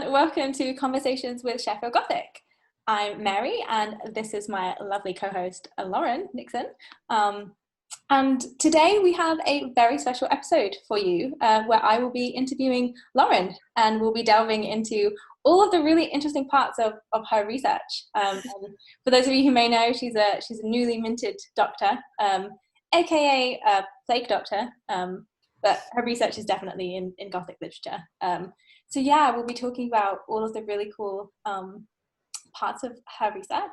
and welcome to Conversations with Sheffield Gothic. I'm Mary, and this is my lovely co-host, Lauren Nixon. And today we have a very special episode for you, where I will be interviewing Lauren, and we'll be delving into all of the really interesting parts of her research. And for those of you who may know, she's a newly minted doctor, aka a plague doctor, but her research is definitely in Gothic literature. So yeah, we'll be talking about all of the really cool parts of her research.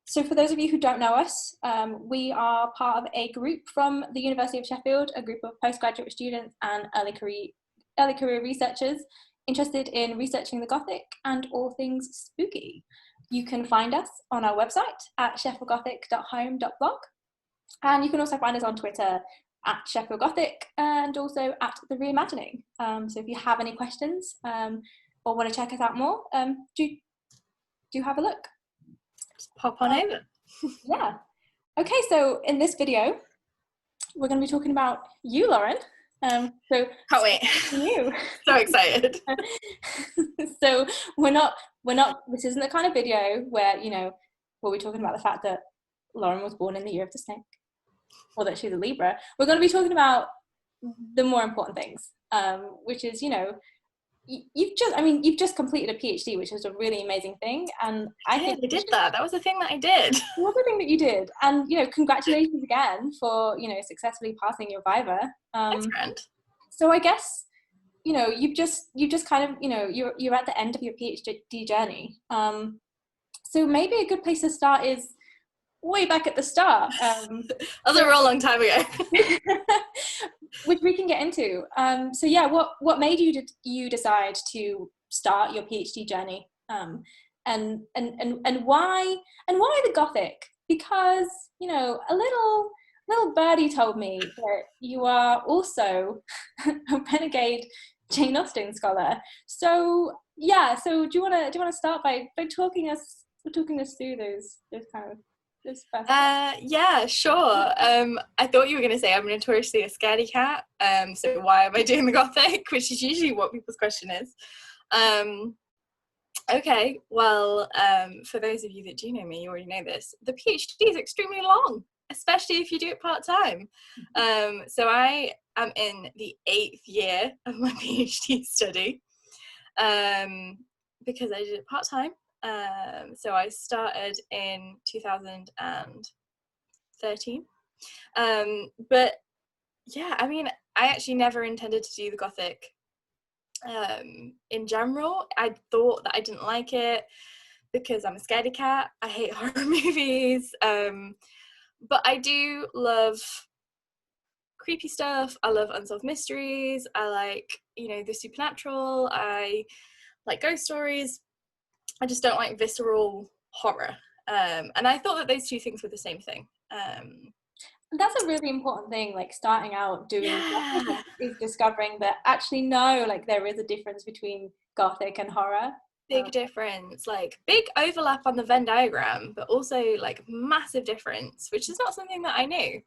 So for those of you who don't know us, we are part of a group from the University of Sheffield, a group of postgraduate students and early career researchers interested in researching the Gothic and all things spooky. You can find us on our website at sheffieldgothic.home.blog, and you can also find us on Twitter at Sheffield Gothic and also at The Reimagining. So if you have any questions or want to check us out more, do have a look. Just pop on over. Yeah. Okay, so in this video, we're going to be talking about you, Lauren. So can't wait. You. So excited. So we're not, this isn't the kind of video where, we'll be talking about the fact that Lauren was born in the year of the snake, or that she's a Libra. We're going to be talking about the more important things, which is, you've just completed a PhD, which is a really amazing thing. And I think I did that. That was the thing that I did. It was the thing that you did. And, congratulations again for, successfully passing your Viva. Thanks, friend. So I guess, you've just kind of, you're at the end of your PhD journey. So maybe a good place to start is way back at the start. That was a real long time ago. Which we can get into. So yeah, what made you decide to start your PhD journey? And why the Gothic? Because a little birdie told me that you are also a renegade Jane Austen scholar. So yeah, so do you want to start by talking us through those kind of those first yeah, sure. I thought you were going to say I'm notoriously a scaredy cat. So why am I doing the Gothic? Which is usually what people's question is. Okay, well, for those of you that do know me, you already know this. The PhD is extremely long, especially if you do it part-time. So I am in the 8th year of my PhD study, because I did it part-time. So I started in 2013. But yeah, I actually never intended to do the Gothic. In general, I thought that I didn't like it because I'm a scaredy cat. I hate horror movies. But I do love creepy stuff. I love unsolved mysteries. I like, the supernatural. I like ghost stories. I just don't like visceral horror. And I thought that those two things were the same thing. That's a really important thing, like starting out doing Gothic is discovering that actually no, like there is a difference between Gothic and horror. Big difference, like big overlap on the Venn diagram, but also like massive difference, which is not something that I knew.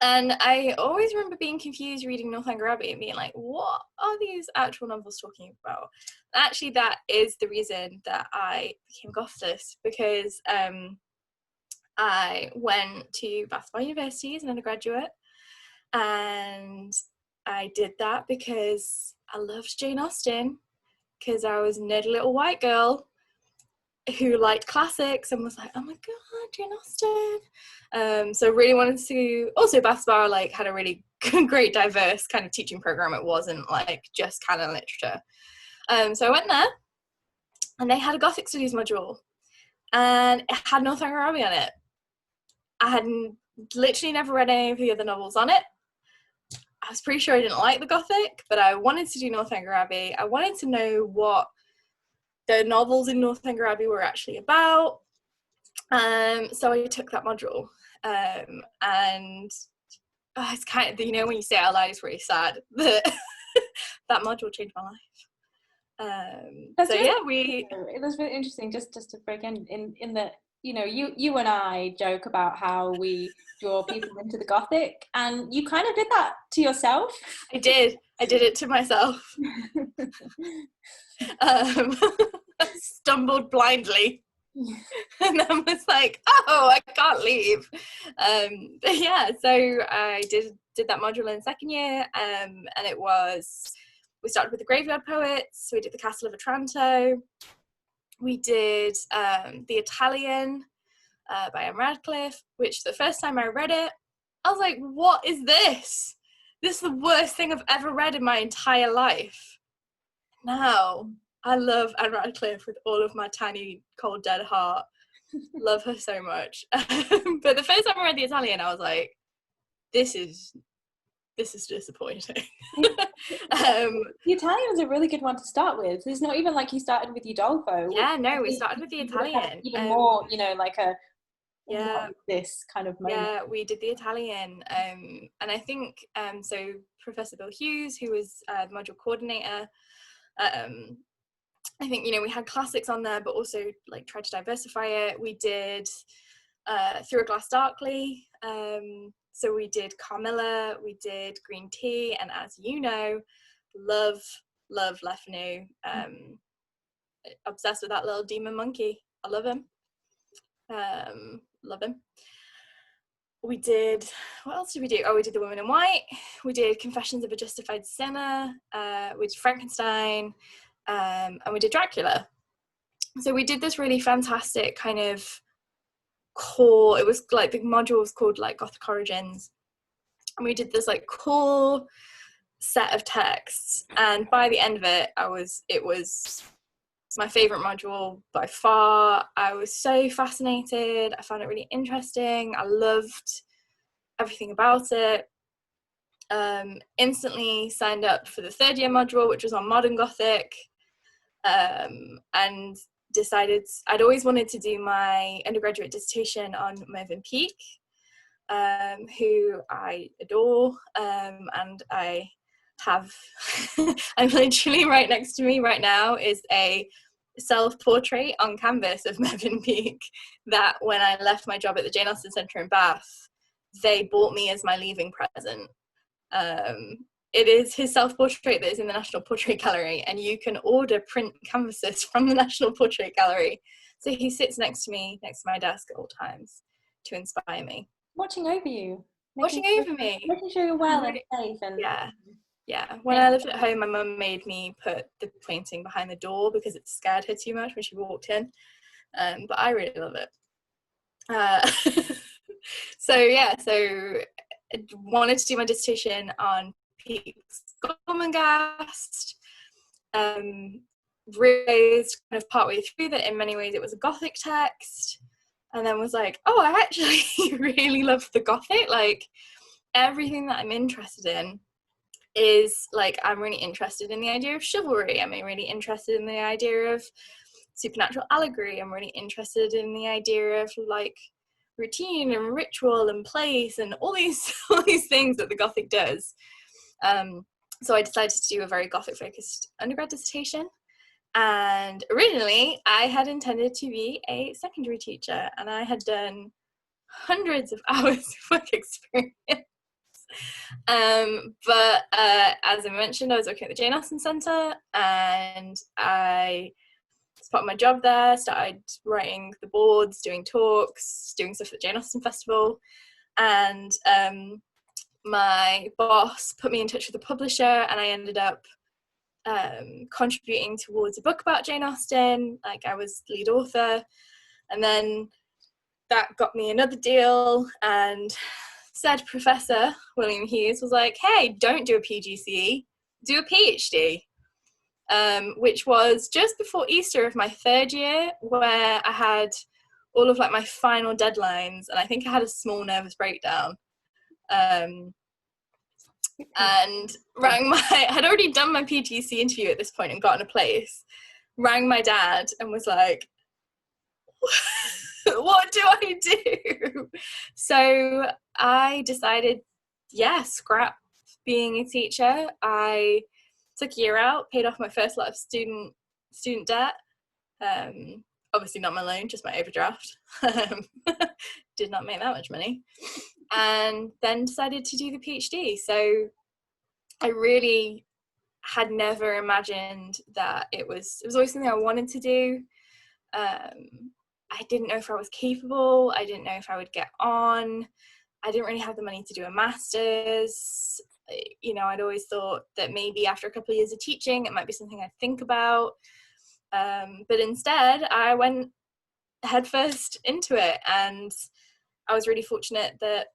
And I always remember being confused reading Northanger Abbey and being like, what are these actual novels talking about? Actually, that is the reason that I became Gothless, because I went to Bath University as an undergraduate, and I did that because I loved Jane Austen, because I was a nerdy little white girl who liked classics and was like, oh my god, Jane Austen. So really wanted to, also Bath Spa like had a really great diverse kind of teaching program. It wasn't like just canon literature. So I went there and they had a Gothic studies module and it had Northanger Abbey on it. I had literally never read any of the other novels on it. I was pretty sure I didn't like the Gothic, but I wanted to do Northanger Abbey. I wanted to know what the novels in Northanger Abbey were actually about. So I took that module. And it's kind of, when you say it out loud, it's really sad that that module changed my life. That's so really, yeah, it was really interesting just to break in that you know, you and I joke about how we draw people into the Gothic, and you kind of did that to yourself. I did it to myself. Stumbled blindly and then was like, oh, I can't leave. But yeah, so I did that module in second year, and we started with the Graveyard Poets, we did the Castle of Otranto, we did the Italian by Anne Radcliffe, which the first time I read it, I was like, what is this? This is the worst thing I've ever read in my entire life. Now, I love Anne Radcliffe with all of my tiny, cold, dead heart. Love her so much. But the first time I read the Italian, I was like, this is disappointing. The Italian was a really good one to start with. It's not even like you started with Udolpho. Yeah, no, we started with the Italian. Even more, you know, like a this kind of moment. Yeah, we did the Italian, and I think so Professor Bill Hughes, who was the module coordinator, I think, you know, we had classics on there, but also like tried to diversify it. We did Through a Glass Darkly, so we did Carmilla, we did Green Tea, and as you know, love Lefanu, obsessed with that little demon monkey. I love him. Love him. We did, what else did we do? Oh, we did The Woman in White, we did Confessions of a Justified Sinner, we did Frankenstein, and we did Dracula. So we did this really fantastic kind of core, it was like the module was called like Gothic Origins, and we did this like core set of texts, and by the end of it, it was my favorite module by far. I was so fascinated. I found it really interesting. I loved everything about it. Instantly signed up for the third year module, which was on modern Gothic, and decided I'd always wanted to do my undergraduate dissertation on Mervyn Peake, who I adore, and I have I'm literally right next to me right now is a self-portrait on canvas of Mervyn Peake that when I left my job at the Jane Austen Centre in Bath, they bought me as my leaving present. It is his self-portrait that is in the National Portrait Gallery, and you can order print canvases from the National Portrait Gallery. So he sits next to me, next to my desk at all times to inspire me. Watching over you. Watching over me. Making sure you're well and safe. And yeah. When I lived at home, my mum made me put the painting behind the door because it scared her too much when she walked in. But I really love it. So I wanted to do my dissertation on Peake's Gormenghast. Realized kind of partway through that in many ways it was a Gothic text, and then was like, oh, I actually really love the Gothic. Like everything that I'm interested in is like, I'm really interested in the idea of chivalry. I'm really interested in the idea of supernatural allegory. I'm really interested in the idea of like routine and ritual and place and all these things that the Gothic does. So I decided to do a very Gothic focused undergrad dissertation, and originally I had intended to be a secondary teacher, and I had done hundreds of hours of work experience. But as I mentioned, I was working at the Jane Austen Centre, and I, as part of my job there, started writing the boards, doing talks, doing stuff at the Jane Austen Festival, and my boss put me in touch with a publisher, and I ended up contributing towards a book about Jane Austen. Like I was lead author, and then that got me another deal, and said Professor William Hughes was like, hey, don't do a PGCE, do a PhD, which was just before Easter of my third year, where I had all of like my final deadlines, and I think I had a small nervous breakdown, and had already done my PGC interview at this point and gotten a place, rang my dad and was like, what do I do? So I decided, scrap being a teacher. I took a year out, paid off my first lot of student debt, obviously not my loan, just my overdraft. Did not make that much money. And then decided to do the PhD. So I really had never imagined that it was always something I wanted to do. I didn't know if I was capable. I didn't know if I would get on. I didn't really have the money to do a master's. You know, I'd always thought that maybe after a couple of years of teaching, it might be something I'd think about. But instead, I went headfirst into it. And I was really fortunate that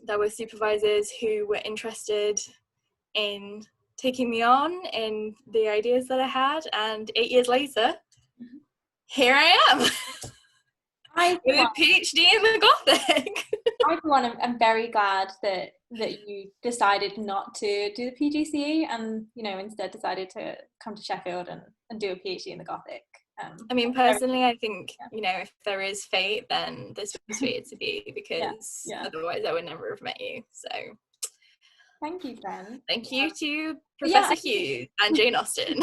there were supervisors who were interested in taking me on in the ideas that I had. And 8 years later, here I am with a PhD in the Gothic. I'm very glad that you decided not to do the PGCE and, you know, instead decided to come to Sheffield and do a PhD in the Gothic. I mean, personally, I think, you know, if there is fate, then this was fated to be, because otherwise I would never have met you. So thank you, Jen. Thank you to Professor Hughes and Jane Austen.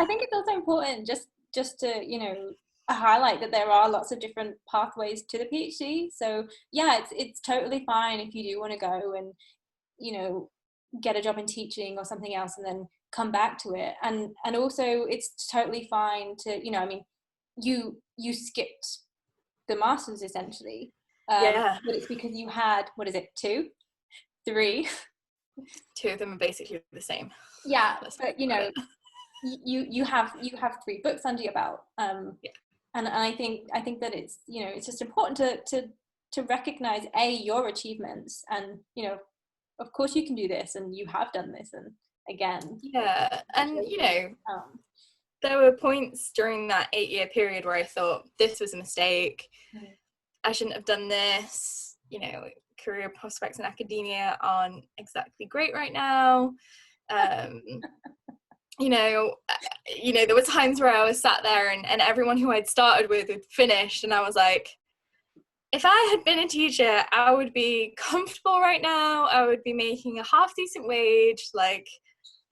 I think it's also important just to, you know, highlight that there are lots of different pathways to the PhD. So yeah, it's totally fine if you do want to go and, you know, get a job in teaching or something else and then come back to it. And also it's totally fine to, you know, I mean, you skipped the masters essentially. But it's because you had, what is it, 2, 3? 2 of them are basically the same. Yeah, but you know, you have 3 books under your belt. And I think that it's, you know, it's just important to recognize your achievements, and, you know, of course you can do this, and you have done this, and again. Yeah, and you know, there were points during that 8-year period where I thought this was a mistake. I shouldn't have done this. You know, career prospects in academia aren't exactly great right now. You know, there were times where I was sat there and everyone who I'd started with had finished, and I was like, if I had been a teacher, I would be comfortable right now. I would be making a half decent wage. Like,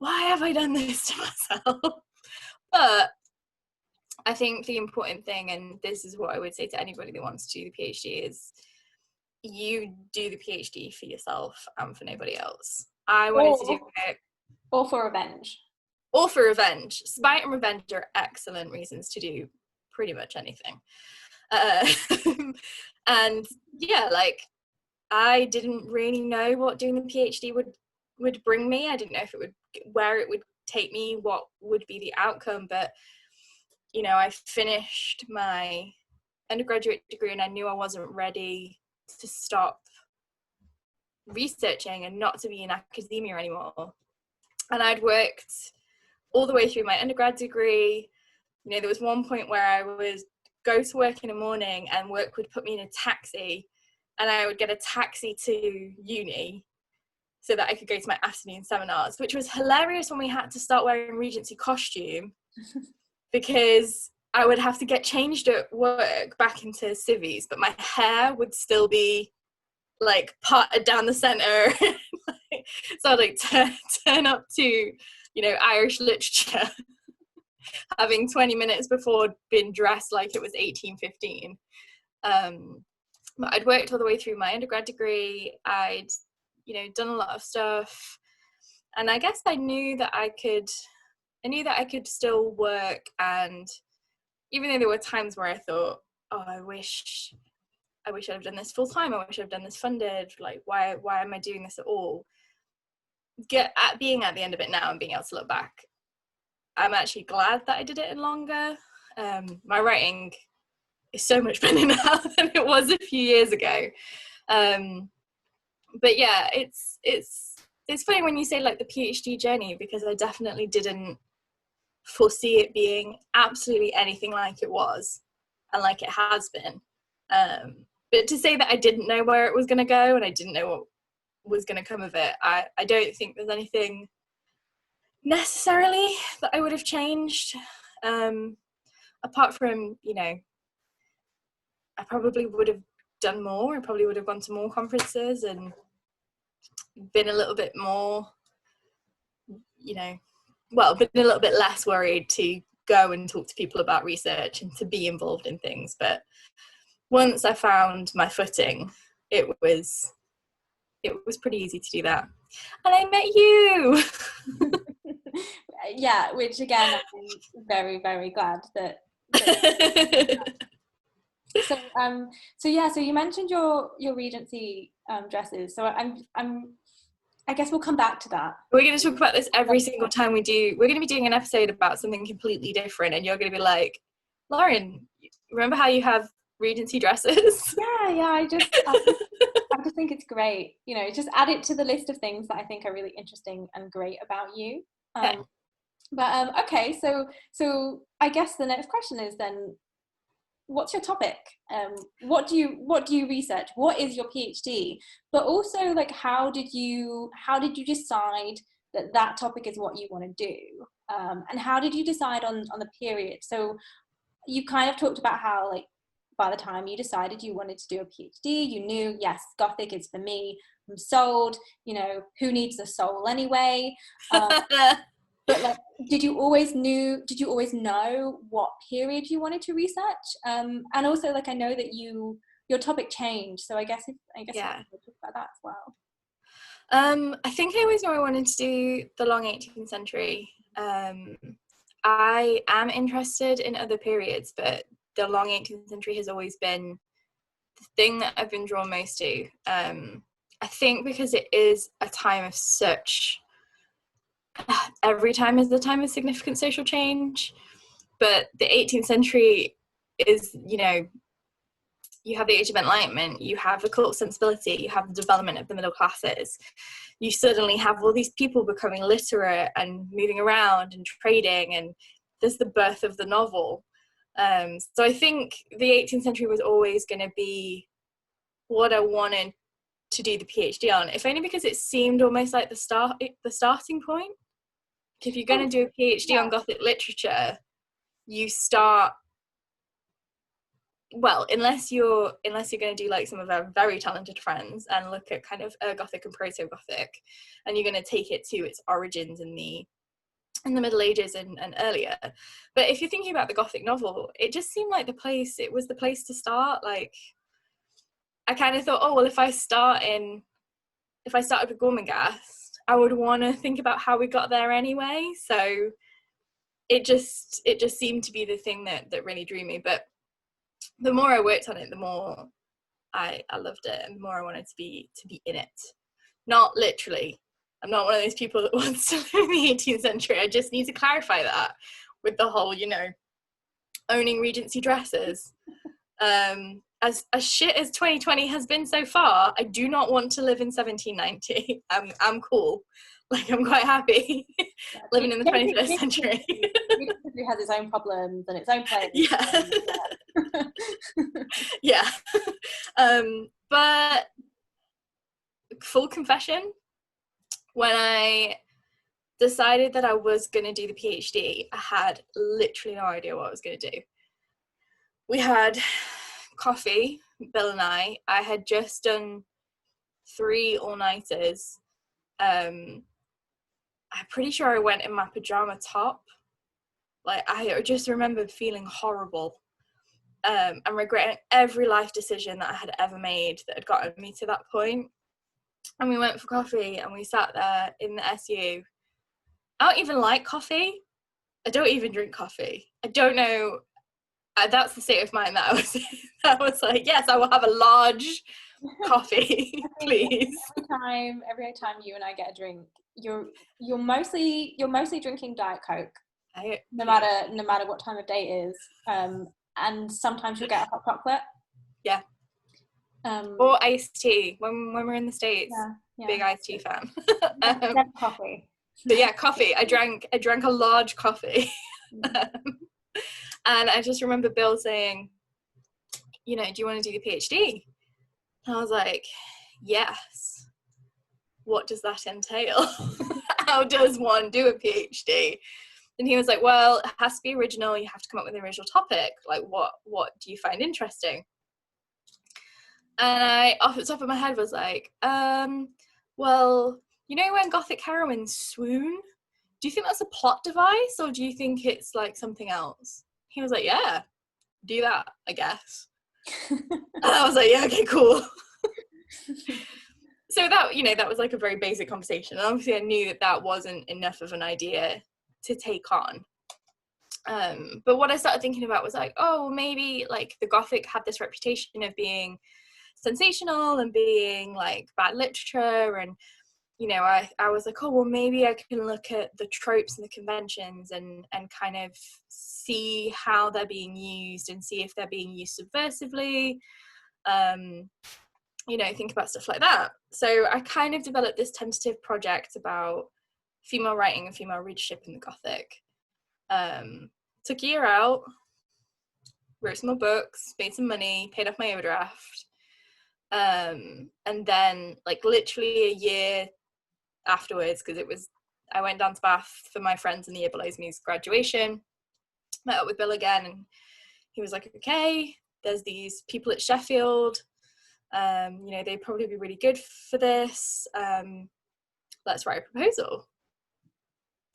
why have I done this to myself? But I think the important thing, and this is what I would say to anybody that wants to do the PhD, is you do the PhD for yourself and for nobody else. I wanted to do it. Or for revenge. Or for revenge. Spite and revenge are excellent reasons to do pretty much anything. And yeah, like, I didn't really know what doing the PhD would bring me. I didn't know if it would, where it would take me, what would be the outcome. But, you know, I finished my undergraduate degree and I knew I wasn't ready to stop researching and not to be in academia anymore. And I'd worked all the way through my undergrad degree. You know, there was one point where I would go to work in the morning and work would put me in a taxi, and I would get a taxi to uni so that I could go to my afternoon seminars, which was hilarious when we had to start wearing Regency costume because I would have to get changed at work back into civvies, but my hair would still be like parted down the centre. So I'd like turn up to, you know, Irish literature having 20 minutes before been dressed like it was 1815. But I'd worked all the way through my undergrad degree. I'd, you know, done a lot of stuff, and I guess I knew that I could still work. And even though there were times where I thought, oh, I wish I'd have done this full time, I wish I'd done this funded, like, why am I doing this at all? Being at the end of it now and being able to look back, I'm actually glad that I did it in longer. My writing is so much better now than it was a few years ago. But yeah, it's funny when you say like the PhD journey, because I definitely didn't foresee it being absolutely anything like it was and like it has been. But to say that I didn't know where it was going to go and I didn't know what was going to come of it, I don't think there's anything necessarily that I would have changed, apart from, you know, I probably would have done more. I probably would have gone to more conferences and been a little bit more, you know, well, been a little bit less worried to go and talk to people about research and to be involved in things. But once I found my footing, it was pretty easy to do that. And I met you. Yeah, which again, I'm very, very glad that so you mentioned your Regency dresses. So I guess we'll come back to that. We're going to talk about this every single time we do. We're going to be doing an episode about something completely different, and you're going to be like, Lauren, remember how you have Regency dresses? Yeah, I just think it's great. You know, just add it to the list of things that I think are really interesting and great about you. Okay. Okay, so I guess the next question is then, what's your topic? What do you research? What is your PhD? But also, like, how did you decide that topic is what you want to do? And how did you decide on the period? So you kind of talked about how, like, by the time you decided you wanted to do a PhD, you knew, yes, Gothic is for me. I'm sold. You know, who needs a soul anyway? But like, did you always know what period you wanted to research? And also, like, I know that your topic changed, so I guess yeah, we'll talk about that as well. I think I always knew I wanted to do the long 18th century. I am interested in other periods, but the long 18th century has always been the thing that I've been drawn most to. I think because it is a time of such... every time is the time of significant social change, but the 18th century is, you know, you have the Age of Enlightenment, you have the cult sensibility, you have the development of the middle classes, you suddenly have all these people becoming literate and moving around and trading, and there's the birth of the novel. So I think the 18th century was always going to be what I wanted to do the PhD on, if only because it seemed almost like the starting point. If you're going to do a PhD on Gothic literature, you start, well, unless you're going to do like some of our very talented friends and look at kind of Gothic and Proto-Gothic, and you're going to take it to its origins in the Middle Ages and earlier. But if you're thinking about the Gothic novel, it just seemed like it was the place to start. Like, I kind of thought, oh, well, if I started with Gormenghast, I would want to think about how we got there anyway. So it just seemed to be the thing that really drew me. But the more I worked on it, the more I loved it, and the more I wanted to be in it. Not literally. I'm not one of those people that wants to live in the 18th century. I just need to clarify that with the whole, you know, owning Regency dresses. As shit as 2020 has been so far, I do not want to live in 1790. I'm cool. Like, I'm quite happy living in the 21st century. It has its own problems and its own place. Yeah. But full confession, when I decided that I was going to do the PhD, I had literally no idea what I was going to do. We had coffee, Bill and I had just done 3 all-nighters. I'm pretty sure I went in my pajama top. Like, I just remember feeling horrible and regretting every life decision that I had ever made that had gotten me to that point. And we went for coffee and we sat there in the SU. I don't even like coffee. I don't even drink coffee. I don't know. That's the state of mind that I was in. I was like, yes, I will have a large coffee, please. Every time you and I get a drink, you're mostly drinking Diet Coke. No matter what time of day it is. And sometimes you'll get a hot chocolate. Yeah. Or iced tea when we're in the States. Yeah. Big iced tea fan. Coffee. But yeah, coffee. I drank a large coffee. And I just remember Bill saying, you know, do you want to do the PhD? And I was like, yes. What does that entail? How does one do a PhD? And he was like, well, it has to be original. You have to come up with an original topic. Like, what do you find interesting? And I, off the top of my head, was like, well, you know when Gothic heroines swoon? do you think that's a plot device, or do you think it's like something else? He was like, yeah, do that, I guess. And I was like, yeah, okay, cool. So that, you know, that was like a very basic conversation. And obviously I knew that that wasn't enough of an idea to take on. But what I started thinking about was like, oh, maybe like the Gothic had this reputation of being sensational and being like bad literature, and you know, I was like, oh well, maybe I can look at the tropes and the conventions and kind of see how they're being used and see if they're being used subversively, you know, think about stuff like that. So I kind of developed this tentative project about female writing and female readership in the Gothic. Took a year out, wrote some more books, made some money, paid off my overdraft, and then like literally a year afterwards, because I went down to Bath for my friends in the year below me's graduation, met up with Bill again, and he was like, okay, there's these people at Sheffield, you know, they'd probably be really good for this, let's write a proposal.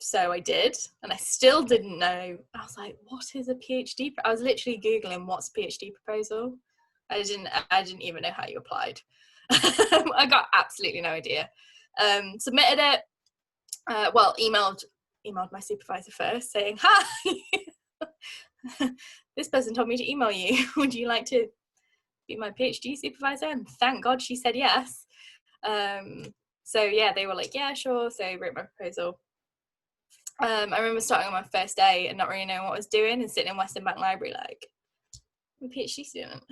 So I did, and I still didn't know. I was like, what is a PhD? I was literally Googling what's a PhD proposal. I didn't even know how you applied. I got absolutely no idea. Submitted it, emailed my supervisor first saying, hi, this person told me to email you. Would you like to be my PhD supervisor? And thank God she said yes. So yeah, they were like, yeah, sure. So I wrote my proposal. I remember starting on my first day and not really knowing what I was doing and sitting in Western Bank Library like, I'm a PhD student.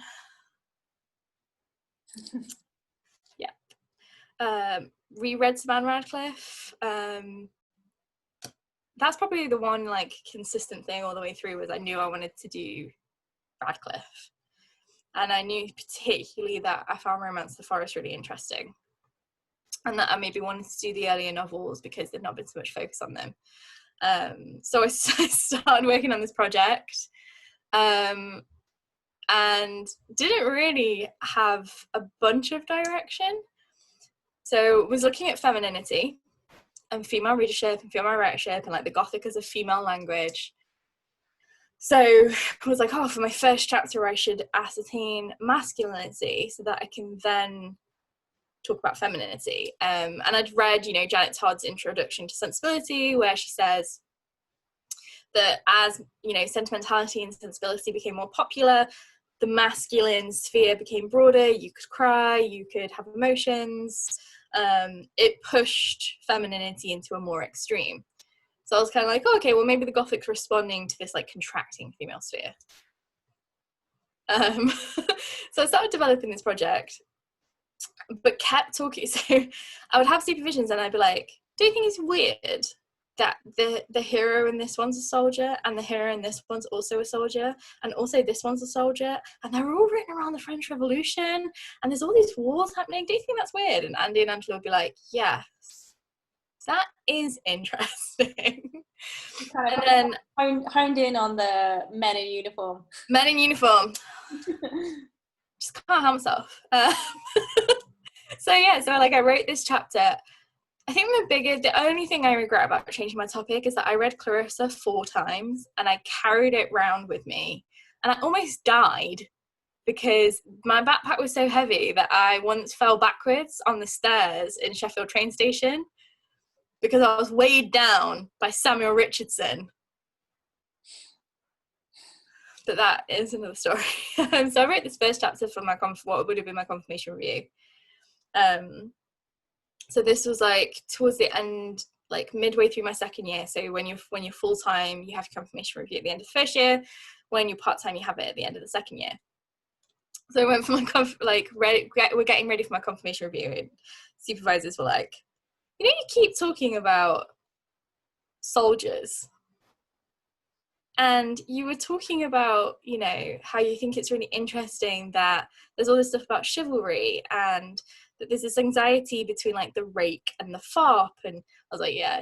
Yeah. Reread some Anne Radcliffe. That's probably the one like consistent thing all the way through, was I knew I wanted to do Radcliffe. And I knew particularly that I found Romance of the Forest really interesting. And that I maybe wanted to do the earlier novels because there'd not been so much focus on them. So I started working on this project, and didn't really have a bunch of direction. So was looking at femininity and female readership and female writership and like the Gothic as a female language. So I was like, oh, for my first chapter I should ascertain masculinity so that I can then talk about femininity. And I'd read, you know, Janet Todd's Introduction to Sensibility, where she says that as, you know, sentimentality and sensibility became more popular, the masculine sphere became broader. You could cry, you could have emotions. It pushed femininity into a more extreme. So I was kind of like, oh, okay, well, maybe the Gothic's responding to this like contracting female sphere. So I started developing this project, but kept talking. So I would have supervisions and I'd be like, do you think it's weird that the hero in this one's a soldier and the hero in this one's also a soldier and also this one's a soldier and they're all written around the French Revolution and there's all these wars happening? Do you think that's weird? And Andy and Angela would be like, yes, that is interesting. And then honed in on the men in uniform. Men in uniform. Just can't help myself. So I wrote this chapter. I think the only thing I regret about changing my topic is that I read Clarissa 4 times and I carried it round with me and I almost died because my backpack was so heavy that I once fell backwards on the stairs in Sheffield train station because I was weighed down by Samuel Richardson. But that is another story. So I wrote this first chapter for what would have been my confirmation review. So this was like towards the end, like midway through my second year. So when you're full time, you have your confirmation review at the end of the first year. When you're part time, you have it at the end of the second year. So I went for my we're getting ready for my confirmation review, and supervisors were like, you know, you keep talking about soldiers. And you were talking about, you know, how you think it's really interesting that there's all this stuff about chivalry and that there's this anxiety between like the rake and the fop. And I was like, yeah.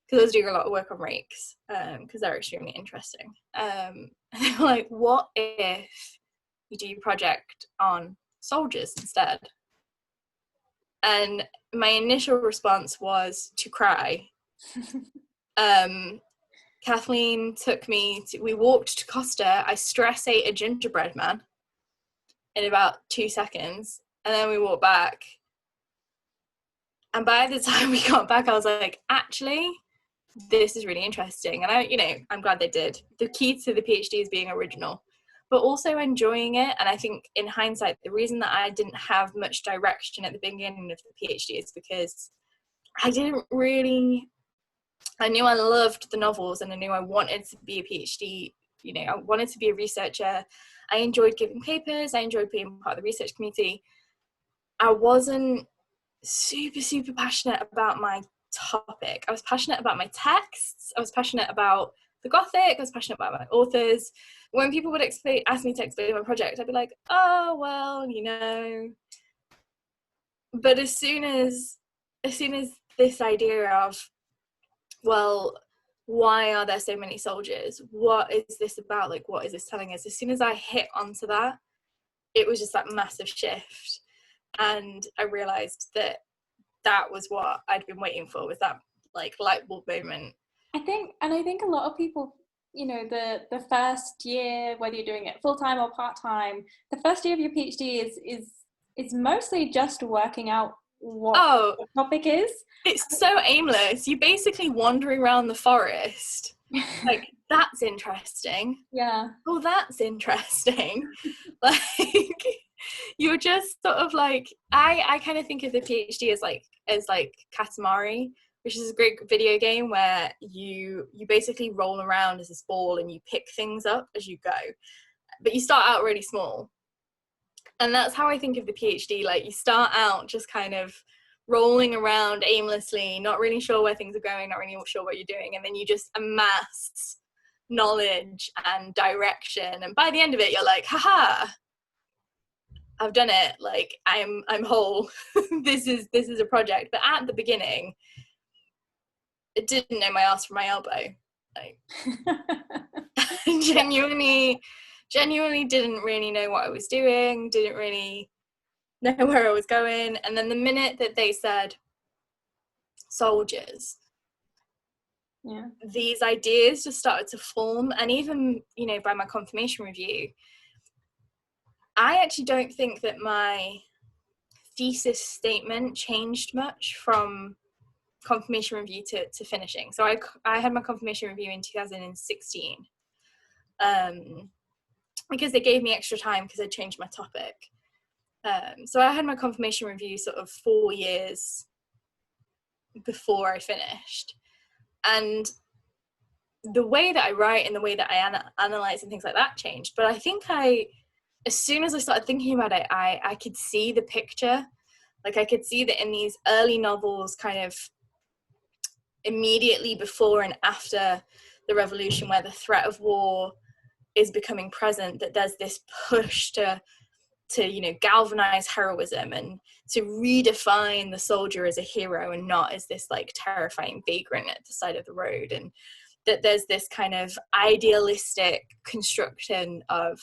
Because I was doing a lot of work on rakes because they're extremely interesting. And they were like, what if you do your project on soldiers instead? And my initial response was to cry Kathleen took me we walked to Costa. I stress ate a gingerbread man in about 2 seconds, and then we walked back. And by the time we got back, I was like, actually, this is really interesting. And I'm glad they did. The key to the PhD is being original, but also enjoying it. And I think in hindsight, the reason that I didn't have much direction at the beginning of the PhD is because I knew I loved the novels, and I knew I wanted to be a PhD. I wanted to be a researcher. I enjoyed giving papers. I enjoyed being part of the research community. I wasn't super passionate about my topic. I was passionate about my texts. I was passionate about the Gothic. I was passionate about my authors. When people would ask me to explain my project, I'd be like, oh, well, But as soon as this idea of, well, why are there so many soldiers? What is this about? Like, what is this telling us? As soon as I hit onto that, it was just that massive shift. And I realized that was what I'd been waiting for, was that like light bulb moment. I think a lot of people, the first year, whether you're doing it full-time or part-time, the first year of your PhD is mostly just working out what the topic is. It's so aimless. You're basically wandering around the forest. Like, that's interesting. Yeah. Oh, that's interesting. Like, you're just sort of like, I kind of think of the PhD as like Katamari, which is a great video game where you basically roll around as this ball and you pick things up as you go, but you start out really small. And that's how I think of the PhD. Like, you start out just kind of rolling around aimlessly, not really sure where things are going, not really sure what you're doing, and then you just amass knowledge and direction, and by the end of it you're like, haha, I've done it. Like, I'm whole. this is a project. But at the beginning, it didn't know my ass from my elbow. Like, genuinely didn't really know what I was doing, didn't really know where I was going. And then the minute that they said soldiers, these ideas just started to form. And even, by my confirmation review, I actually don't think that my thesis statement changed much from confirmation review to finishing. So I had my confirmation review in 2016, because they gave me extra time because I changed my topic. So I had my confirmation review sort of 4 years before I finished. And the way that I write and the way that I analyze and things like that changed. But I think as soon as I started thinking about it, I could see the picture. Like, I could see that in these early novels, kind of immediately before and after the revolution, where the threat of war is becoming present, that there's this push to galvanize heroism and to redefine the soldier as a hero and not as this like terrifying vagrant at the side of the road, and that there's this kind of idealistic construction of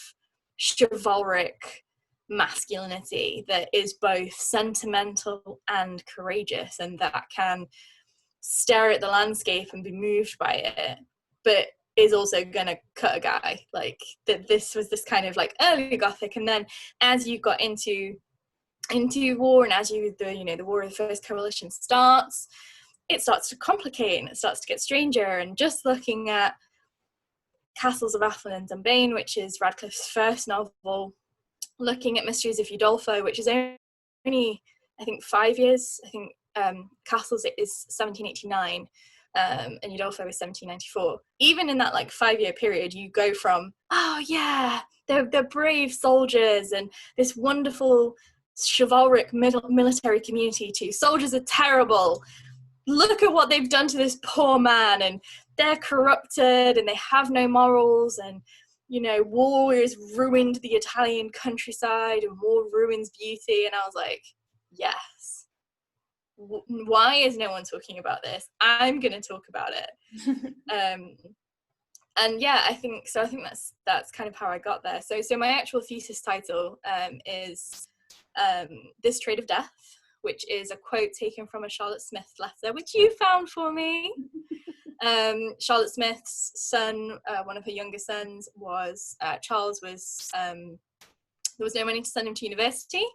chivalric masculinity that is both sentimental and courageous, and that can stare at the landscape and be moved by it, but is also gonna cut a guy. Like, that this was this kind of like early Gothic. And then as you got into war, and as the War of the First Coalition starts, it starts to complicate and it starts to get stranger. And just looking at Castles of Athlone and Dunbayne, which is Radcliffe's first novel, looking at Mysteries of Udolpho, which is only, I think, 5 years. I think Castles is 1789, and Udolpho is 1794. Even in that like 5-year period, you go from, oh yeah, they're brave soldiers and this wonderful chivalric military community, to soldiers are terrible. Look at what they've done to this poor man, and they're corrupted and they have no morals, and war has ruined the Italian countryside and war ruins beauty. And I was like, yes. Why is no one talking about this? I'm going to talk about it. And yeah, I think that's kind of how I got there. So my actual thesis title is This Trade of Death, which is a quote taken from a Charlotte Smith letter, which you found for me. Charlotte Smith's son, one of her younger sons, was Charles, was there was no money to send him to university.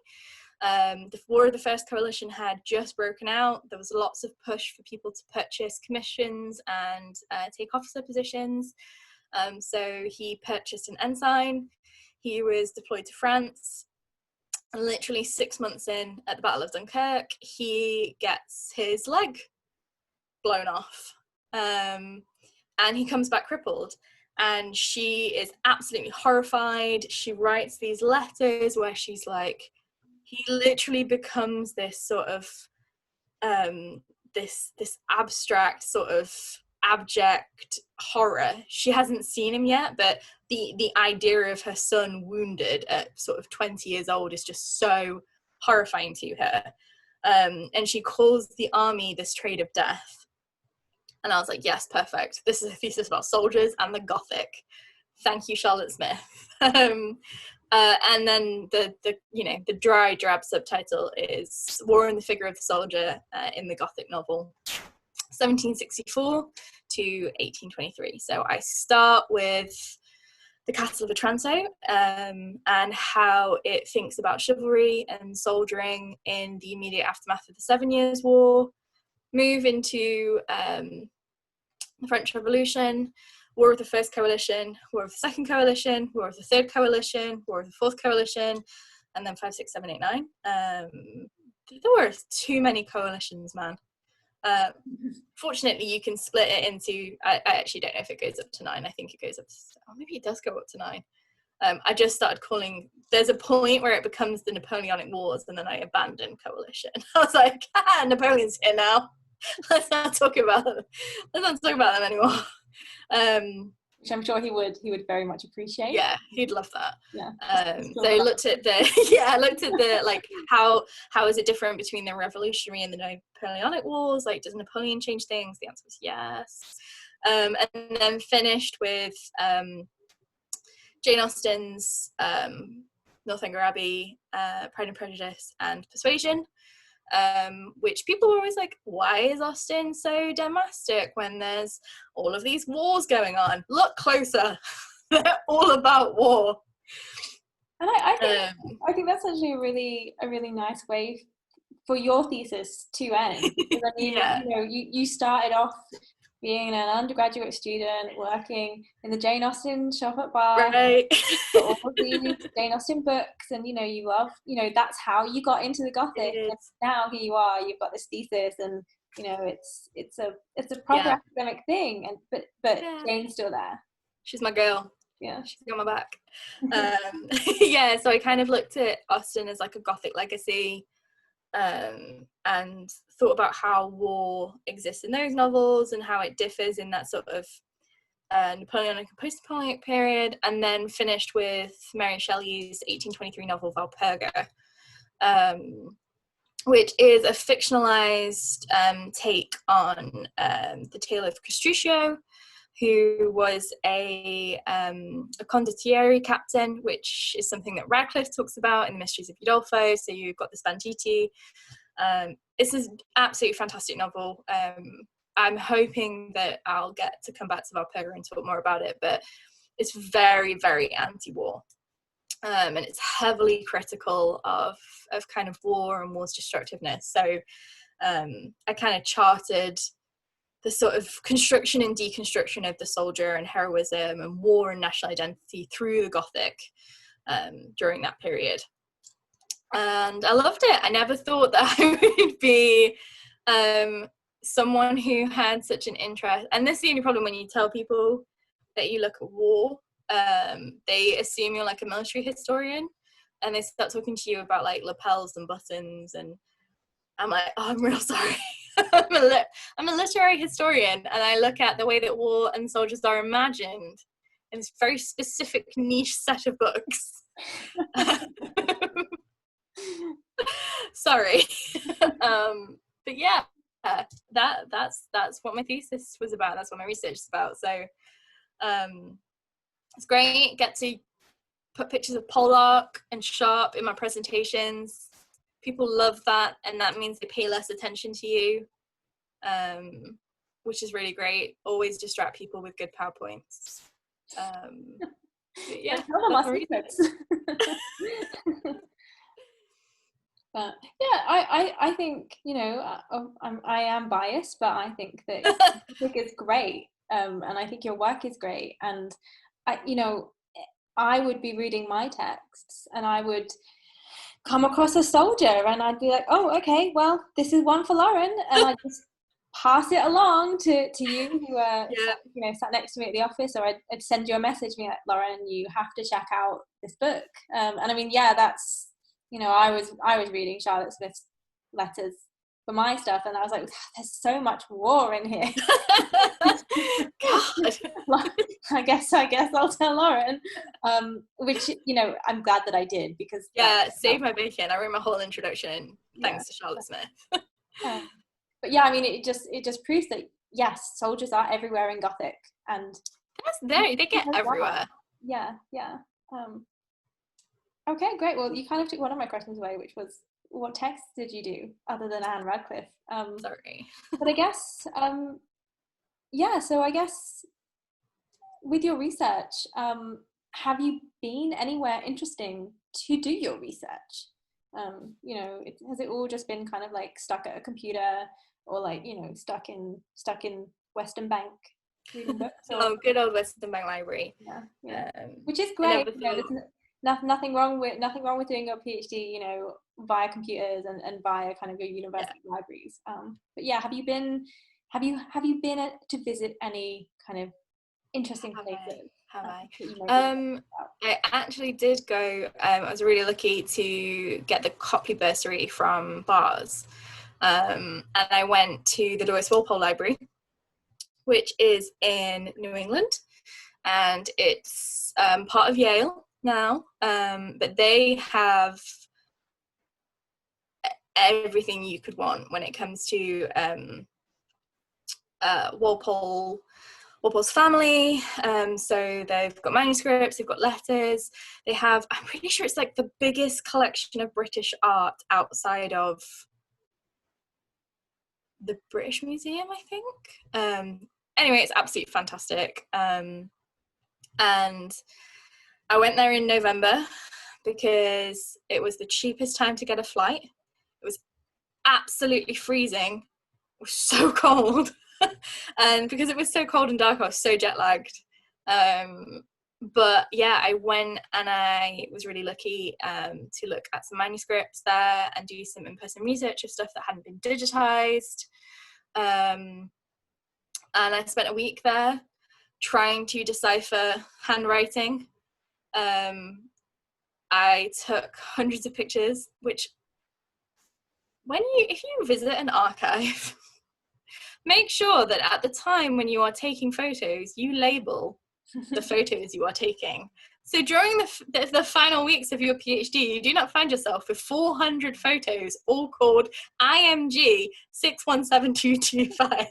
The War of the First Coalition had just broken out. There was lots of push for people to purchase commissions and take officer positions. So he purchased an ensign. He was deployed to France. And literally 6 months in, at the Battle of Dunkirk, he gets his leg blown off. And he comes back crippled. And she is absolutely horrified. She writes these letters where she's like, he literally becomes this sort of this abstract sort of abject horror. She hasn't seen him yet, but the idea of her son wounded at sort of 20 years old is just so horrifying to her. And she calls the army this trade of death. And I was like, yes, perfect. This is a thesis about soldiers and the Gothic. Thank you, Charlotte Smith. And then the dry, drab subtitle is War and the Figure of the Soldier in the Gothic novel, 1764 to 1823. So I start with the Castle of Otranto and how it thinks about chivalry and soldiering in the immediate aftermath of the 7 Years' War, move into the French Revolution, War of the First Coalition, War of the Second Coalition, War of the Third Coalition, War of the Fourth Coalition, and then 5, 6, 7, 8, 9. There were too many coalitions, man. Fortunately, you can split it into, I actually don't know if it goes up to 9. I think it goes up to, maybe it does go up to 9. I just started calling, there's a point where it becomes the Napoleonic Wars, and then I abandoned coalition. I was like, Napoleon's here now. Let's not talk about them. Let's not talk about them anymore. Which I'm sure he would very much appreciate. Yeah, he'd love that. Yeah. So I looked at the like how is it different between the Revolutionary and the Napoleonic Wars? Like, does Napoleon change things? The answer was yes. And then finished with Jane Austen's Northanger Abbey, Pride and Prejudice, and Persuasion. Which people were always like, why is Austen so domestic when there's all of these wars going on? Look closer. They're all about war. And I think that's actually a really nice way for your thesis to end. Because I mean, Yeah. You started off being an undergraduate student working in the Jane Austen shop at Bath, right. all of these Jane Austen books, and you love, that's how you got into the Gothic. And now here you are, you've got this thesis, and it's a proper academic thing, and but Jane's still there. She's my girl. Yeah, she's got my back. Yeah, so I kind of looked at Austen as like a Gothic legacy. And thought about how war exists in those novels and how it differs in that sort of Napoleonic and post-Napoleonic period, and then finished with Mary Shelley's 1823 novel Valperga, which is a fictionalized take on the tale of Castruccio, who was a condottieri captain, which is something that Radcliffe talks about in The Mysteries of Udolpho. So you've got the Sbanditi. It's an absolutely fantastic novel. I'm hoping that I'll get to come back to Valperga and talk more about it, but it's very, very anti-war. And it's heavily critical of kind of war and war's destructiveness. So I kind of charted the sort of construction and deconstruction of the soldier and heroism and war and national identity through the Gothic during that period. And I loved it. I never thought that I would be someone who had such an interest. And this is the only problem when you tell people that you look at war. They assume you're like a military historian, and they start talking to you about like lapels and buttons, and I'm like, oh, I'm real sorry. I'm a literary historian, and I look at the way that war and soldiers are imagined in this very specific niche set of books. Sorry. But yeah, that's what my thesis was about. That's what my research is about. So it's great. Get to put pictures of Pollock and Sharp in my presentations. People love that, and that means they pay less attention to you, which is really great. Always distract people with good PowerPoints. Yeah, tell them our secrets. But yeah, I think, you know, I am biased, but I think that Gothic is great, and I think your work is great, and you know, I would be reading my texts and I would come across a soldier and I'd be like, oh, okay, well, this is one for Lauren, and I'd just pass it along to you who you know, sat next to me at the office, or I'd send you a message being like, Lauren, you have to check out this book. And I mean, yeah, that's, you know, I was reading Charlotte Smith's letters for my stuff, and I was like, there's so much war in here. God. I guess I'll tell Lauren, which, you know, I'm glad that I did, because save my bacon. I wrote my whole introduction thanks to Charlotte Smith. But yeah, I mean, it just proves that yes, soldiers are everywhere in Gothic, and they get everywhere. Yeah. Okay, great. Well, you kind of took one of my questions away, which was, what texts did you do other than Anne Radcliffe? Sorry. But I guess, yeah, so I guess with your research, have you been anywhere interesting to do your research? You know, has it all just been kind of like stuck at a computer, or like, you know, stuck in Western Bank reading books? Or... Oh, good old Western Bank Library. Yeah. Which is great. You know, there's nothing wrong with doing your PhD, you know, via computers and via kind of your university libraries. But yeah, have you been to visit any kind of interesting places? I actually did go. I was really lucky to get the Copley bursary from Bars, and I went to the Lewis Walpole Library, which is in New England, and it's part of Yale now, but they have everything you could want when it comes to Walpole's family. So they've got manuscripts, they've got letters, they have, I'm pretty sure it's like the biggest collection of British art outside of the British Museum, I think. Anyway, it's absolutely fantastic. And I went there in November because it was the cheapest time to get a flight. It was absolutely freezing. It was so cold. And because it was so cold and dark, I was so jet lagged. But yeah, I went and I was really lucky to look at some manuscripts there and do some in-person research of stuff that hadn't been digitized. And I spent a week there trying to decipher handwriting. I took hundreds of pictures, which if you visit an archive, make sure that at the time when you are taking photos, you label the photos you are taking. So during the final weeks of your PhD, you do not find yourself with 400 photos, all called IMG 617225.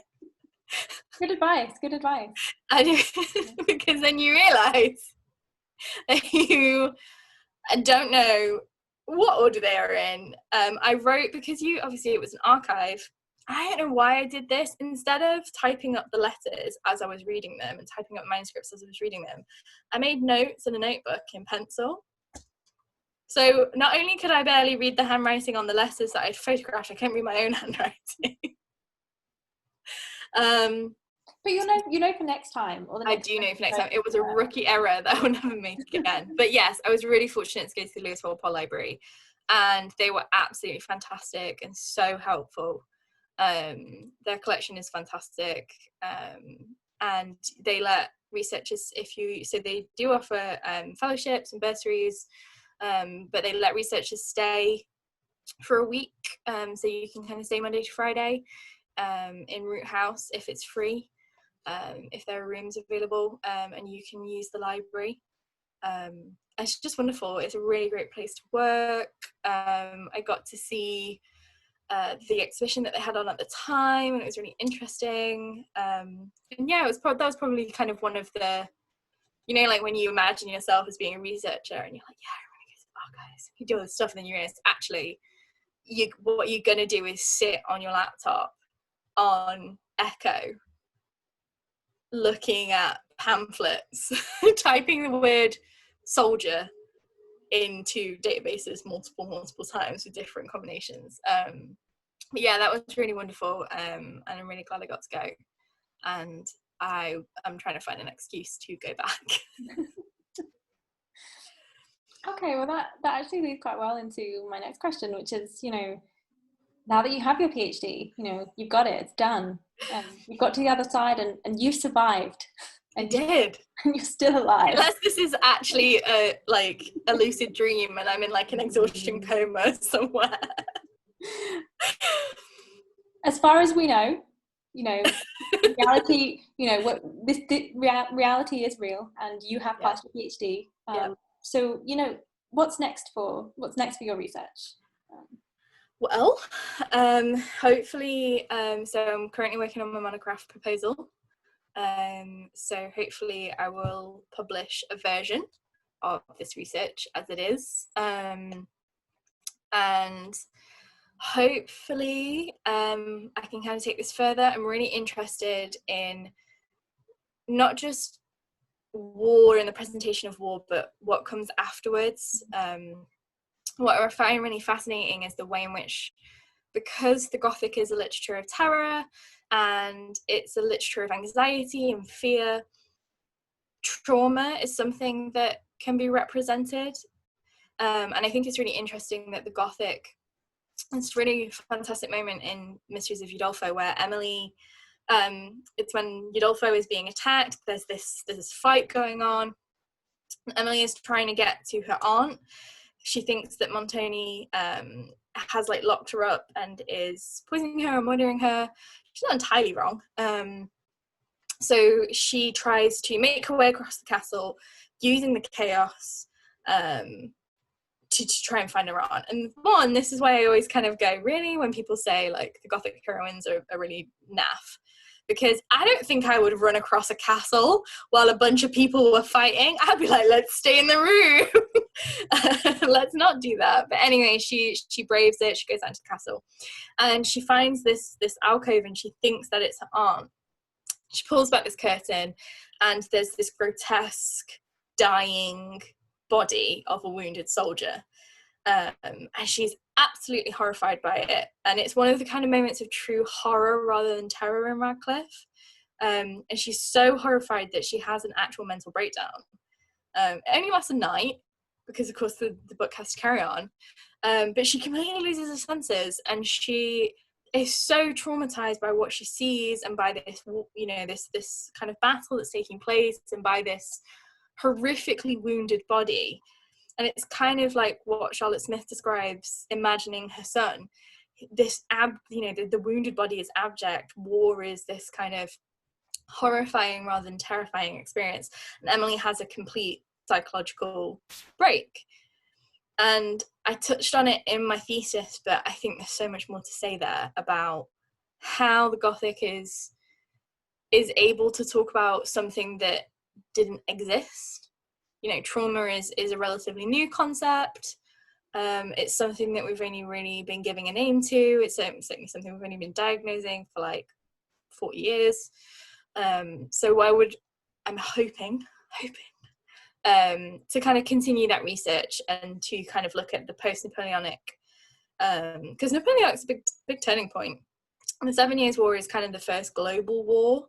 Good advice. Because then you realise that you don't know what order they are in. I wrote, because obviously it was an archive, I don't know why I did this. Instead of typing up the letters as I was reading them and typing up manuscripts as I was reading them, I made notes in a notebook in pencil. So not only could I barely read the handwriting on the letters that I'd photographed, I couldn't read my own handwriting. But you know for next time. I do know for next time. It was a rookie error that I will never make again. But yes, I was really fortunate to go to the Lewis Walpole Library, and they were absolutely fantastic and so helpful. Their collection is fantastic, and they let researchers, so they do offer fellowships and bursaries, but they let researchers stay for a week, so you can kind of stay Monday to Friday in Root House if it's free, if there are rooms available, and you can use the library. It's just wonderful. It's a really great place to work. I got to see the exhibition that they had on at the time, and it was really interesting. And yeah, that was probably kind of one of the, you know, like when you imagine yourself as being a researcher and you're like, yeah, I want to go to the archives, you do all this stuff, and then you realize actually what you're going to do is sit on your laptop on Echo looking at pamphlets, typing the word soldier into databases multiple times with different combinations. But yeah, that was really wonderful, and I'm really glad I got to go, and I'm trying to find an excuse to go back. Okay, well that actually leads quite well into my next question, which is, now that you have your PhD, you've got it, it's done, and you've got to the other side, and you survived. I did. And you're still alive. Unless this is actually a lucid dream and I'm in like an exhaustion coma somewhere. As far as we know, reality, reality is real, and you have passed your PhD. So, what's next for your research? Well, hopefully, so I'm currently working on my monograph proposal. So hopefully I will publish a version of this research as it is. And hopefully I can kind of take this further. I'm really interested in not just war and the presentation of war, but what comes afterwards. What I find really fascinating is the way in which, because the Gothic is a literature of terror and it's a literature of anxiety and fear, trauma is something that can be represented. And I think it's really interesting that the Gothic, it's a really fantastic moment in Mysteries of Udolpho where Emily, it's when Udolpho is being attacked, there's this fight going on. Emily is trying to get to her aunt. She thinks that Montoni has locked her up and is poisoning her and murdering her. She's not entirely wrong. So she tries to make her way across the castle using the chaos to try and find her aunt. And this is why I always kind of go, really, when people say the Gothic heroines are really naff. Because I don't think I would run across a castle while a bunch of people were fighting. I'd be like, let's stay in the room. Let's not do that. But anyway, she braves it. She goes down to the castle. And she finds this alcove and she thinks that it's her aunt. She pulls back this curtain and there's this grotesque, dying body of a wounded soldier. And she's absolutely horrified by it, and it's one of the kind of moments of true horror rather than terror in Radcliffe, and she's so horrified that she has an actual mental breakdown. It only lasts a night because of course the book has to carry on, but she completely loses her senses, and she is so traumatized by what she sees and by this this kind of battle that's taking place and by this horrifically wounded body. And it's kind of like what Charlotte Smith describes, imagining her son. This the wounded body is abject. War is this kind of horrifying rather than terrifying experience. And Emily has a complete psychological break. And I touched on it in my thesis, but I think there's so much more to say there about how the Gothic is able to talk about something that didn't exist. Trauma is a relatively new concept. It's something that we've only really been giving a name to. It's certainly something we've only been diagnosing for 40 years. So I'm hoping to kind of continue that research and to kind of look at the post-Napoleonic, because Napoleonic's a big turning point. The 7 Years' War is kind of the first global war.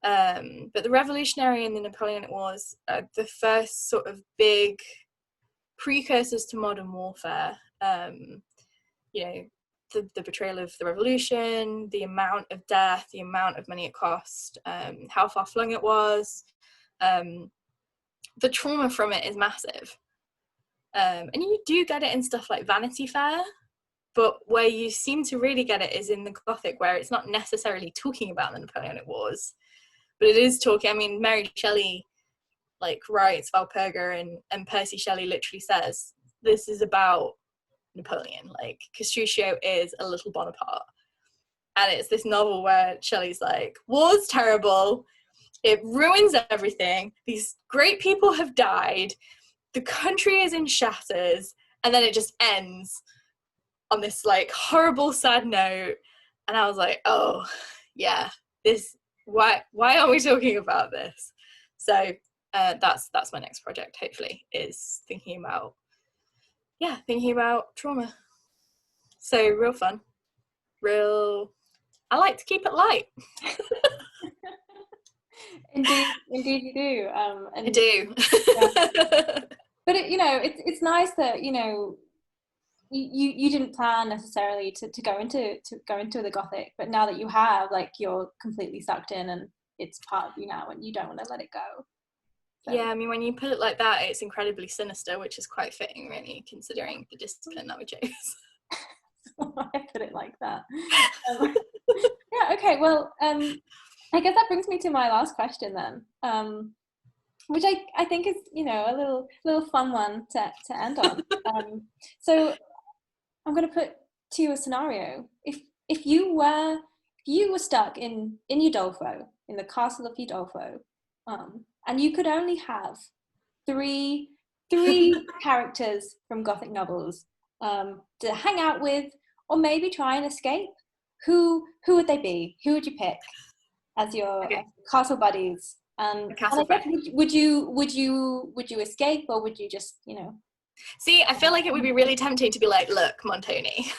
But the Revolutionary and the Napoleonic Wars are the first sort of big precursors to modern warfare. The betrayal of the revolution, the amount of death, the amount of money it cost, how far flung it was. The trauma from it is massive. And you do get it in stuff like Vanity Fair, but where you seem to really get it is in the Gothic, where it's not necessarily talking about the Napoleonic Wars. But it is talking, Mary Shelley writes Valperga, and Percy Shelley literally says, this is about Napoleon. Castruccio is a little Bonaparte. And it's this novel where Shelley's war's terrible, it ruins everything, these great people have died, the country is in shatters, and then it just ends on this like horrible sad note, and I was like, oh yeah, this, why aren't we talking about this? So that's my next project, hopefully, is thinking about trauma. So real fun, I like to keep it light. Indeed you do. I do. Yeah. But it's nice that you didn't plan necessarily to go into the Gothic, but now that you have, like, you're completely sucked in and it's part of you now and you don't want to let it go. So. Yeah, I mean, when you put it like that, it's incredibly sinister, which is quite fitting, really, considering the discipline that we chose. I put it like that. Yeah, okay, well, I guess that brings me to my last question then, which I think is, a little fun one to end on. So I'm going to put to you a scenario. If you were stuck in Udolpho, in the castle of Udolpho, and you could only have three characters from Gothic novels to hang out with, or maybe try and escape, who would they be? Who would you pick as your castle buddies? And I guess, would you escape, or would you just, See, I feel like it would be really tempting to be like, look, Montoni,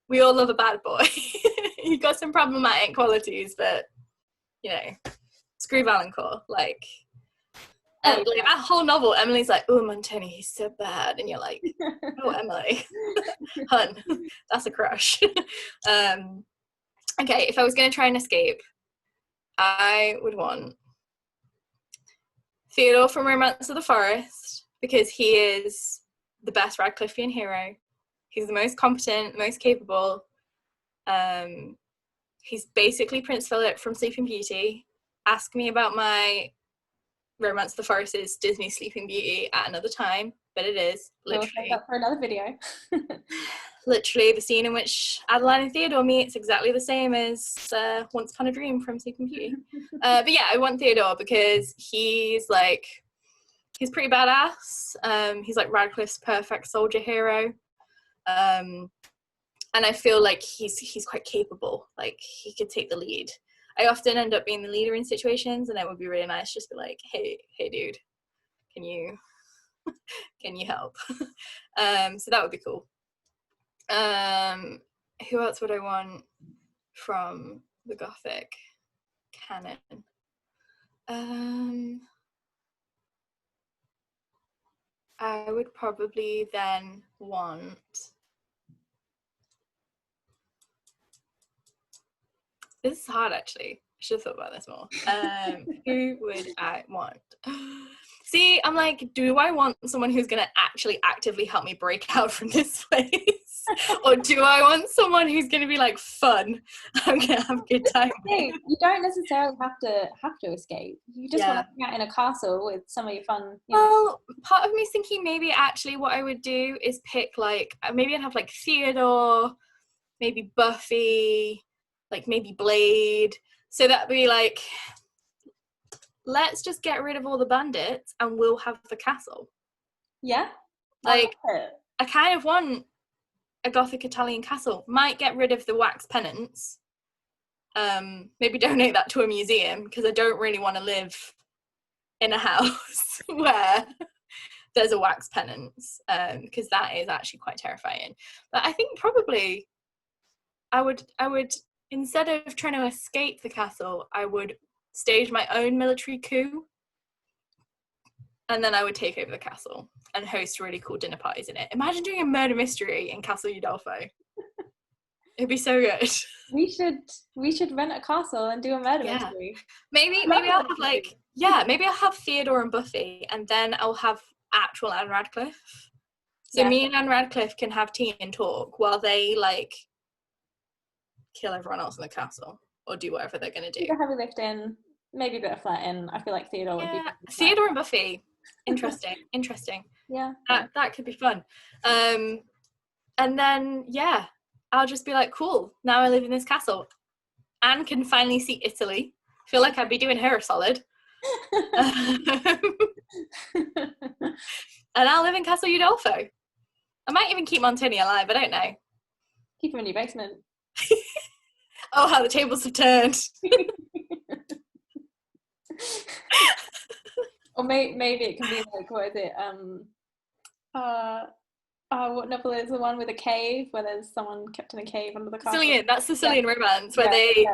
we all love a bad boy. You've got some problematic qualities, but, screw Valancourt. Like that whole novel, Emily's like, oh, Montoni, he's so bad. And you're like, oh, Emily, hun, that's a crush. Okay, if I was going to try and escape, I would want Theodore from Romance of the Forest, because he is the best Radcliffean hero. He's the most competent, the most capable. He's basically Prince Philip from Sleeping Beauty. Ask me about my Romance of the Forest is Disney Sleeping Beauty at another time, but it is literally. We'll save that for another video. Literally, the scene in which Adeline and Theodore meet is exactly the same as Once Upon a Dream from Sleeping Beauty. But yeah, I want Theodore because he's pretty badass. He's like Radcliffe's perfect soldier hero. And I feel like he's quite capable. Like, he could take the lead. I often end up being the leader in situations, and it would be really nice just to be like, hey dude, can you help? So that would be cool. Who else would I want from the Gothic canon? I would probably then want this is hard, actually. I should have thought about this more. Who would I want? See, I'm like, do I want someone who's going to actually actively help me break out from this place? Or do I want someone who's going to be like, fun? I'm going to have a good time. You don't necessarily have to escape. You just want to hang out in a castle with some of your fun. Well, part of me is thinking maybe actually what I would do is pick like, maybe I'd have like Theodore, maybe Buffy, like maybe Blade. So that'd be like, let's just get rid of all the bandits and we'll have the castle. Yeah. Like, I kind of want a Gothic Italian castle. Might get rid of the wax pennants. Maybe donate that to a museum, because I don't really want to live in a house where there's a wax pennants, because that is actually quite terrifying. But I think probably I would instead of trying to escape the castle, I would stage my own military coup, and then I would take over the castle and host really cool dinner parties in it. Imagine doing a murder mystery in Castle Udolpho. It'd be so good. We should rent a castle and do a murder mystery. Maybe I'll have maybe I'll have Theodore and Buffy, and then I'll have actual Anne Radcliffe. So me and Anne Radcliffe can have tea and talk while they like kill everyone else in the castle or do whatever they're going to do. Heavy lifting, maybe a bit of flirting. I feel like Theodore would be. Theodore and Buffy. Interesting. Yeah. That could be fun. And then I'll just be like, cool, now I live in this castle. Anne can finally see Italy. I feel like I'd be doing her a solid. And I'll live in Castle Udolpho. I might even keep Montoni alive, I don't know. Keep him in your basement. Oh, how the tables have turned. Or maybe it can be like, what is it? What novel is the one with a cave where there's someone kept in a cave under the castle? Sicilian, that's Sicilian romance where Maybe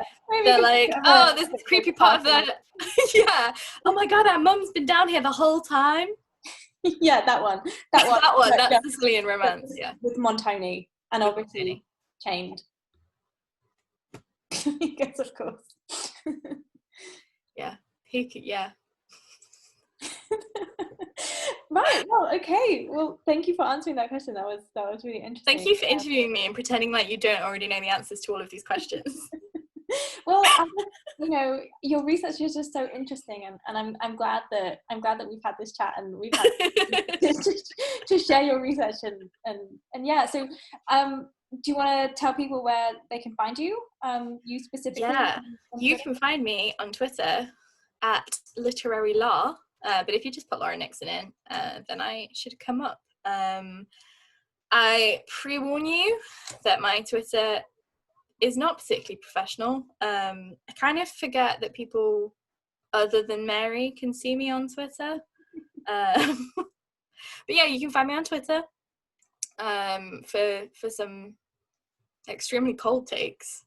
they're like, oh, there's this creepy part of the yeah. Oh my god, our mum's been down here the whole time. Yeah, that one. That's Sicilian romance, yeah. With Montoni and obviously chained. Yes, of course. Yeah. Yeah. Right. Well, okay. Well, thank you for answering that question. That was really interesting. Thank you for interviewing me and pretending like you don't already know the answers to all of these questions. Well, your research is just so interesting, and I'm glad that we've had this chat and we've had to share your research and yeah. So, do you want to tell people where they can find you? You specifically? Yeah, you can find me on Twitter at Literary Law. But if you just put Laura Nixon in, then I should come up. I pre-warn you that my Twitter is not particularly professional. I kind of forget that people other than Mary can see me on Twitter. But yeah, you can find me on Twitter for some extremely cold takes.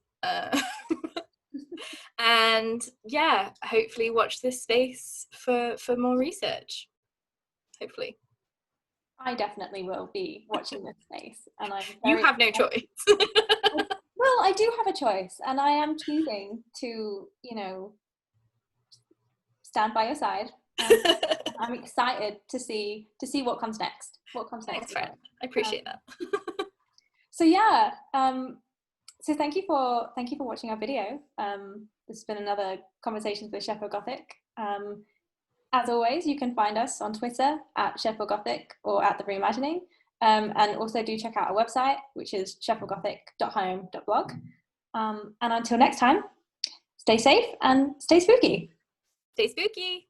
And yeah, hopefully watch this space for more research. Hopefully. I definitely will be watching this space, and you have no choice. Well, I do have a choice, and I am choosing to, stand by your side. I'm excited to see what comes next. Thanks, friend. I appreciate that. So yeah, so thank you for watching our video. This has been another Conversations with Sheffield Gothic. As always, you can find us on Twitter at Sheffield Gothic or at The Reimagining. And also do check out our website, which is sheffieldgothic.home.blog. And until next time, stay safe and stay spooky. Stay spooky.